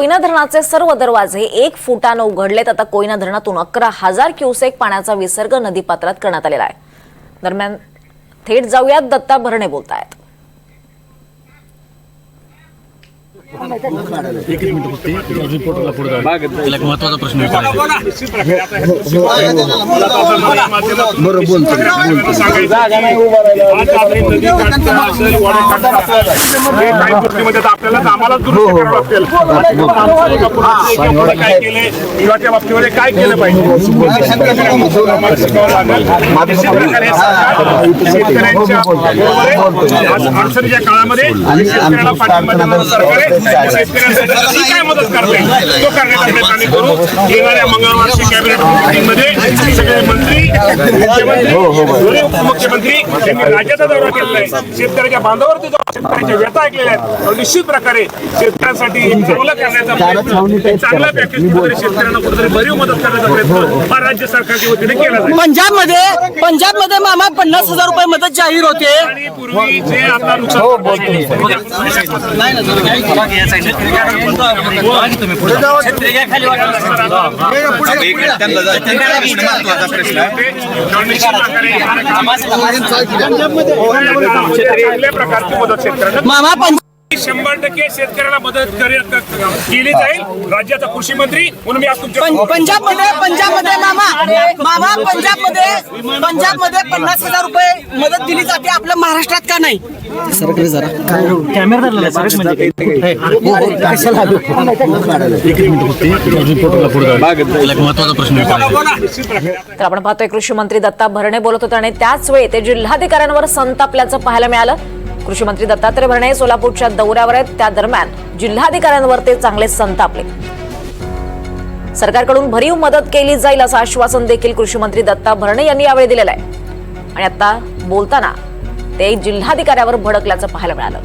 कोयना धरणाचे सर्व दरवाजे 1 फुटाने उघडलेत। आता कोयना धरणातून 11,000 क्युसेक पाण्याचा विसर्ग नदीपात्रात करण्यात आलेला आहे। दरम्यान थेट जाऊयात, दत्ता भरणे बोलतायत। एक मिनिट फक्त रिपोर्टरला पुढे जाऊ। एक महत्त्वाचा प्रश्न विचारायचा बरं बोलतो आपल्याला आम्हाला दुरुस्त करावं लागेल काय केले किंवा बाबतीमध्ये काय केलं पाहिजे अडचणीच्या काळामध्ये शेतकऱ्याला पाठिंबा देणारं सरकार आहे। शेतकऱ्यांसाठी काय मदत करता येईल तो करण्याचा प्रयत्न आम्ही करू। येणाऱ्या मंगळवारच्या कॅबिनेट मीटिंगमध्ये सगळे मंत्री, मुख्यमंत्री, उपमुख्यमंत्री यांनी राज्याचा दौरा केलेला आहे। शेतकऱ्याच्या बांधावरती शेतकऱ्याच्या व्यथा ऐकलेल्या आहेत। निश्चित प्रकारे शेतकऱ्यांसाठी चांगलं करण्याचा प्रयत्न, चांगला पॅकेज कुठेतरी शेतकऱ्यांना कुठेतरी भरीव मदत करण्याचा प्रयत्न हा राज्य सरकारच्या वतीने केला जाईल। पंजाबमध्ये मामा 50,000 रुपये मदत जाहीर होते आणि पूर्वी जे आता नुकसान प्रकारची मदत शेतकऱ्यांना मामा 100% शेतकऱ्याला मदत केली जाईल। राज्याचा कृषी मंत्री म्हणून मी आज तुमच्या पंजाबमध्ये पंजाबमध्ये 50,000 रुपये मदत दिली जाते, आपल्या महाराष्ट्रात का नाही? सरकडे जरा कॅमेरा धरला सर म्हणजे एक मिनिट फक्त रिपोर्टरला पुढे जाऊ। एक महत्त्वाचा प्रश्न विचारायचा तर आपण पाहतोय कृषी मंत्री दत्ता भरणे बोलत होते आणि त्याच वेळी ते जिल्हाधिकाऱ्यांवर संतापल्याचं पाहायला मिळालं। कृषी मंत्री दत्तात्रय भरणे सोलापूरच्या दौऱ्यावर आहेत, त्या दरम्यान जिल्हाधिकाऱ्यांवर ते चांगले संतापले। सरकारकडून भरीव मदत केली जाईल असं आश्वासन देखील कृषी मंत्री दत्ता भरणे यांनी यावेळी दिलेलं आहे। आणि आता बोलताना ते जिल्हाधिकाऱ्यावर भडकल्याचं पाहायला मिळालं।